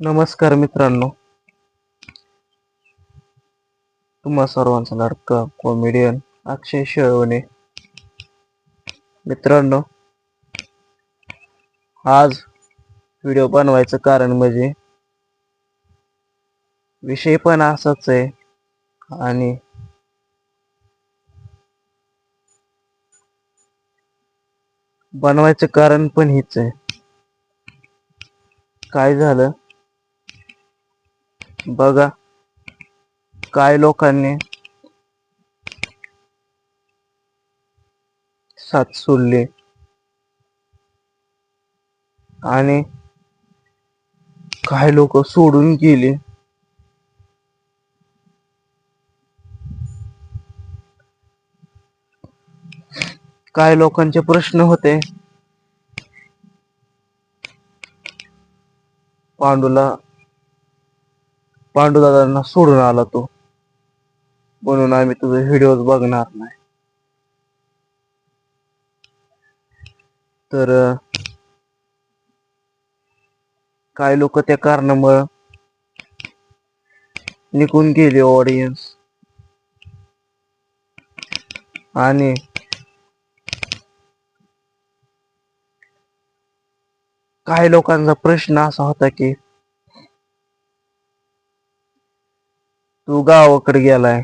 नमस्कार मित्रांनो, तुम्हा सर्वांचा लाडका कॉमेडियन अक्षय शेळवणे. मित्रांनो, आज व्हिडिओ बनवायचं कारण म्हणजे विषय पण असाच आहे आणि बनवायचं कारण पण हेच आहे. काय झालं बघा, काय लोकांनी साथ सोडली आणि काही लोक सोडून गेले. काय लोकांचे प्रश्न होते, पांडुदादांना सोडून आला तो, म्हणून आम्ही तुझे व्हिडिओज बघणार नाही. तर काही लोक त्या कारणामुळे निघून गेले ऑडियन्स. आणि काही लोकांचा प्रश्न असा होता की तू गावाकडे गेलाय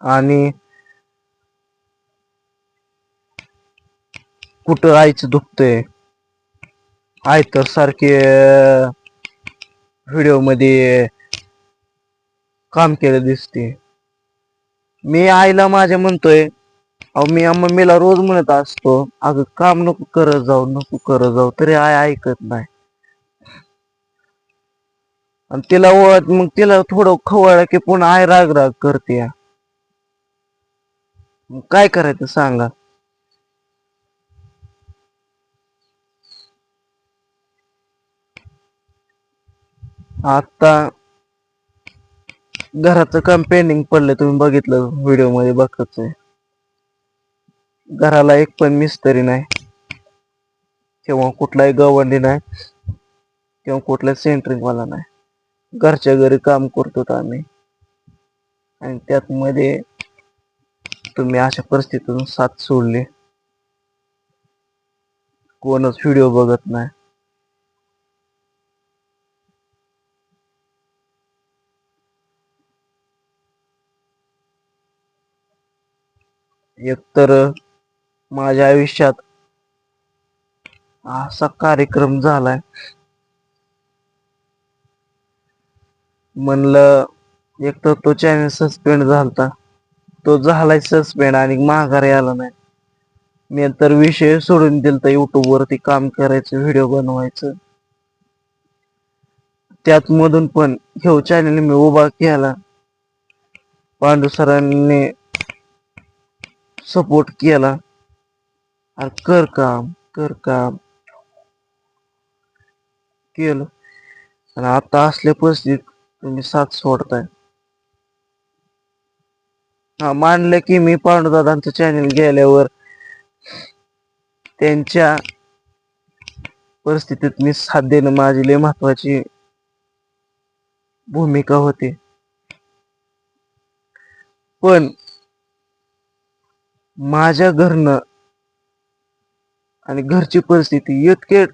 आणि कुठं आईचं दुखतंय, आई तर सारखे व्हिडिओ मध्ये काम केलं दिसते. मी आईला माझ्या म्हणतोय, अहो मी मम्मीला रोज म्हणत असतो, अगं काम नको करत जाऊ, नको करत जाऊ, तरी आई ऐकत नाही. आणि तिला मग तिला थोडं खवळलं की पुन्हा आई राग राग करते. काय करायचं सांगा. आता घराचं काम पेंडिंग पडलं, तुम्ही बघितलं व्हिडिओ मध्ये बघतच आहे. घराला एक पण मिस्त्री नाही किंवा कुठलाही गवंडी नाही किंवा कुठला सेंटरिंग वाला नाही. घरच्या घरी काम करतो आम्ही, आणि त्यात मध्ये तुम्ही अशा परिस्थितीतून साथ सोडली. कोणच व्हिडिओ बघत नाही. एकतर माझ्या आयुष्यात असा कार्यक्रम झालाय, म्हणलं एक तर तो चॅनल सस्पेंड झालता, तो झालाय सस्पेंड आणि माघारी आला नाही. मी तर विषय सोडून दिलता युट्यूब वरती काम करायचं, व्हिडिओ बनवायचं. त्यात मधून पण ह्यो चॅनल मी उभा केला. पांडू सरांनी सपोर्ट केला, अरे कर काम कर काम केलं. आणि आता असल्या परिस्थितीत तुम्ही साथ सोडताय. हा, मानलं की मी पांडुदादांचं चॅनल गेल्यावर त्यांच्या परिस्थितीत मी साथ देणं माझी लय महत्वाची भूमिका होती. पण माझ्या घरनं आणि घरची परिस्थिती इतके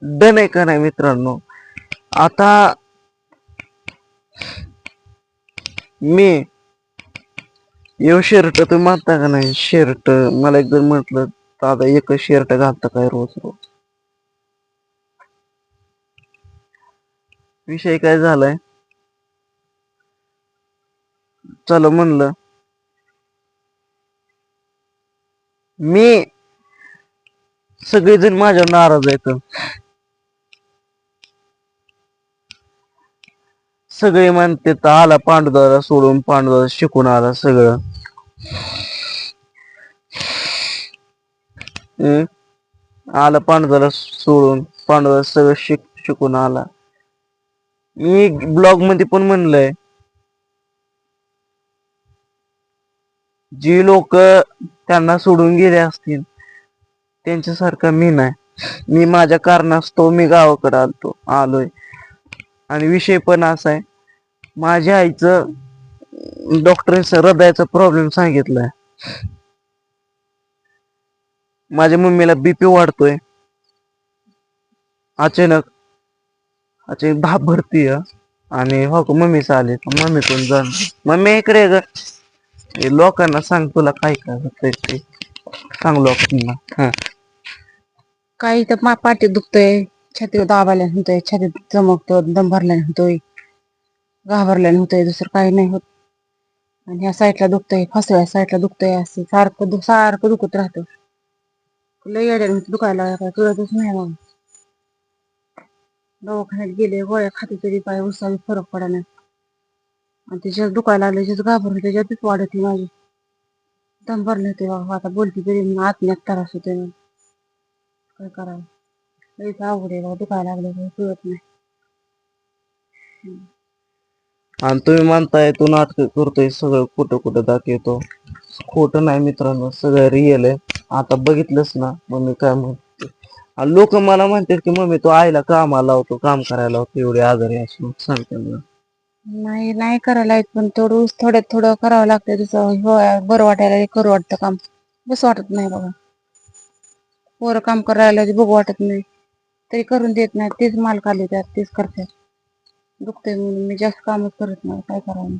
डन आहे का नाही मित्रांनो. आता मी यो शर्ट तुम्ही म्हणता का नाही, शर्ट मला एकदम म्हटलं दादा एकच शर्ट घालता काय रोज रोज. विषय काय झालाय, चला म्हणलं मी, सगळेजण माझ्यावर नाराज आहेत. सगळे म्हणते आला पांडुदादा सोडून, पांडुदादा शिकून आला सगळं. आला पांडुदादा सोडून, पांडुदादा सगळं शिकून आला. मी ब्लॉग मध्ये पण म्हणलंय, जी लोक त्यांना सोडून गेले असतील त्यांच्यासारखा मी नाही. मी माझ्या कारणास्तव मी गावाकडे आलोय. आणि विषय पण असा आहे, माझ्या आईचं डॉक्टरांनी हृदयाचा प्रॉब्लेम सांगितलाय. माझ्या मम्मीला बीपी वाढतोय अचानक. अचानक धाप भरतीय. आणि हो का मम्मीच आले, मम्मी कोण जाण, मम्मी इकडे ग. लोकांना सांग तुला काय काय होतंय ते सांग लोकांना. हा काही तर पाठीत दुखतंय, छातीवर दाबायला होतोय, छातीत चमकतो, दम भरल्याने होतोय, घाबरल्याने होतोय, दुसरं काही नाही होत. आणि ह्या साईडला दुखतंय, फसव्या साईडला दुखतंय, असं सारखं सारखं दुखत राहतं. लय येड्याने दुखायला काय कळतच नाही मग. दवाखान्यात गेले, गोळ्या खाते तरी काय उसावी फरक पडा नाही. आणि त्याच्यात दुखायला लागले, त्याच्यात घाबरून त्याच्यातच वाढते माझी. दम भरले होते बाबा, आता बोलते तरी आत्म्यात त्रास होते. काय करावं, लईच अवघड आहे बाबा, दुखायला लागले काही कळत नाही. आणि तुम्ही म्हणताय तू नाटक करतोय, सगळं कुठं कुठं दाखवतो. खोटं नाही मित्रांनो, सगळं रिअल आहे. आता बघितलंच ना मम्मी काय म्हणते. लोक मला म्हणतात की मम्मी तू आईला कामाला लावतो, काम करायला लावतो, एवढी आजारी असून सांगते मला. नाही नाही करायला येत, पण थोड्यात थोडं करावं लागतं. तसं बरं वाटायला करू वाटतं काम, बस वाटत नाही बाबा. पोरं काम करायला बघू वाटत नाही, तरी करून देत नाही. तेच माल काढले त्यात, तेच करतात. दुखतंय म्हणून मी जास्त कामच करत नाही. काय करावं,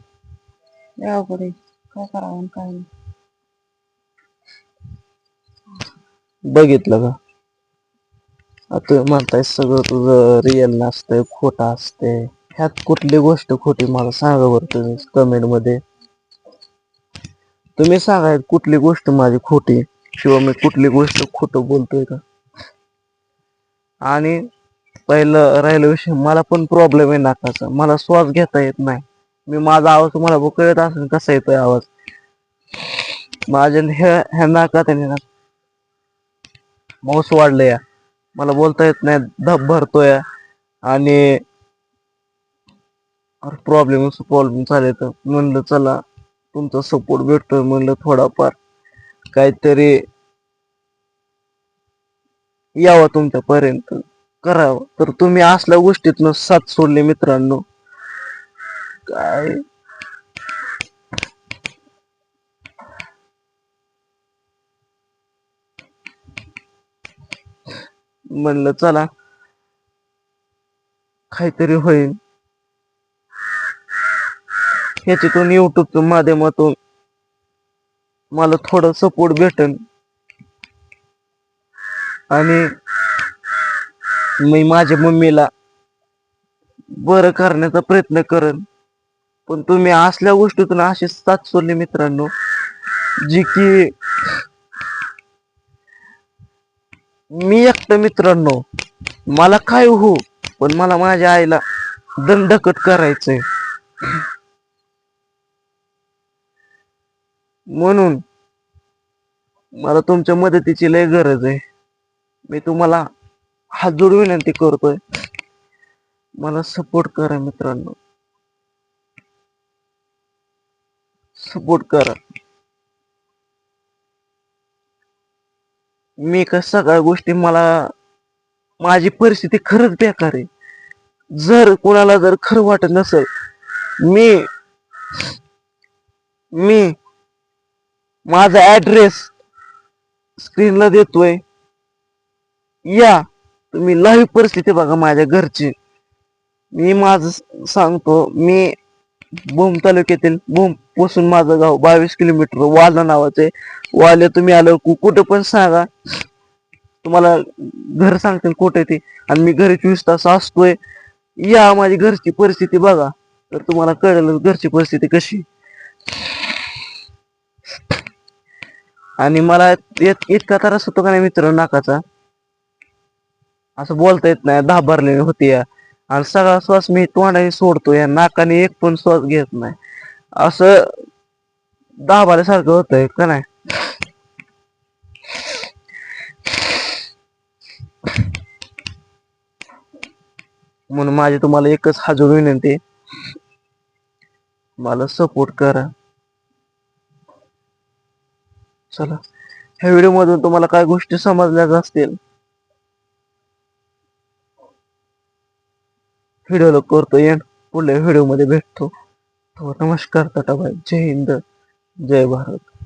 लय अवघड आहे. काय करावं काय नाही. बघितलं का, आता म्हणताय सगळं तुझं रिअल नसतंय, खोटं असतंय. ह्यात कुठली गोष्ट खोटी मला सांगा बरं तुम्ही कमेंट मध्ये. तुम्ही सांगा कुठली गोष्ट माझी खोटी किंवा मी कुठली गोष्ट खोटं बोलतोय का. आणि पहिलं राहिला विषय, मला पण प्रॉब्लेम आहे नाकाचा, मला श्वास घेता येत नाही. मी माझा आवाज तुम्हाला कळत असेल कसा येतोय आवाज. माझ्या ह्या नाकात आहे ना माऊस वाढलंय, मला बोलता येत नाही, धप भरतोय. आणि प्रॉब्लेम झाले, तर म्हणलं चला तुमचा सपोर्ट भेटतोय, म्हणलं थोडाफार काहीतरी यावं तुमच्यापर्यंत करावं. तर तुम्ही असल्या गोष्टीतनं साथ सोडली मित्रांनो. काय म्हणलं चला काहीतरी होईल ह्याच्यातून, युट्यूबच्या माध्यमातून मला थोडं सपोर्ट भेटेल. आणि मी माझ्या मम्मीला बरं करण्याचा प्रयत्न करेन. पण तुम्ही असल्या गोष्टीतून अशी साथ सोडली मित्रांनो, जी की मी एकटं मित्रांनो, मला काय हो, पण मला माझ्या आईला दंडकट करायचंय. म्हणून मला तुमच्या मदतीची लय गरज आहे. मी तुम्हाला हात जोडून विनंती करतोय, मला सपोर्ट करा मित्रांनो, सपोर्ट करा. मी सगळ्या गोष्टी, मला माझी परिस्थिती खरंच बेकार आहे. जर कोणाला जर खरं वाटत नसेल, मी माझा ऍड्रेस स्क्रीनला देतोय, या तुम्ही लाईव्ह परिस्थिती बघा माझ्या घरची. मी माझं सांगतो, मी भूम तालुक्यातील भूम पासून माझं गाव 22 किलोमीटर वाला नावाचे. वाले तुम्ही आलो कुठं पण सांगा, तुम्हाला घर सांगतील कुठे ते, आणि मी घरी 24 तास असतोय. या माझी घरची परिस्थिती बघा, तर तुम्हाला कळेल घरची परिस्थिती कशी. आणि मला इतका त्रास होतो का नाही मित्र नाकाचा, असं बोलता येत नाही, दाब भरलेली होती. आणि सगळा श्वास मी तोंडाने सोडतोय, नाकाने एक पण श्वास घेत नाही, असं दाबाल्यासारखं होतंय का नाही. म्हणून माझी तुम्हाला एकच हात जोडून विनंती, मला सपोर्ट करा. चला, ह्या व्हिडिओ मधून तुम्हाला काय गोष्टी समजल्याच असतील, व्हिडिओला करतो एंड. पुढल्या व्हिडिओ मध्ये भेटतो. तो नमस्कार टाटा बाय. जय हिंद जय भारत.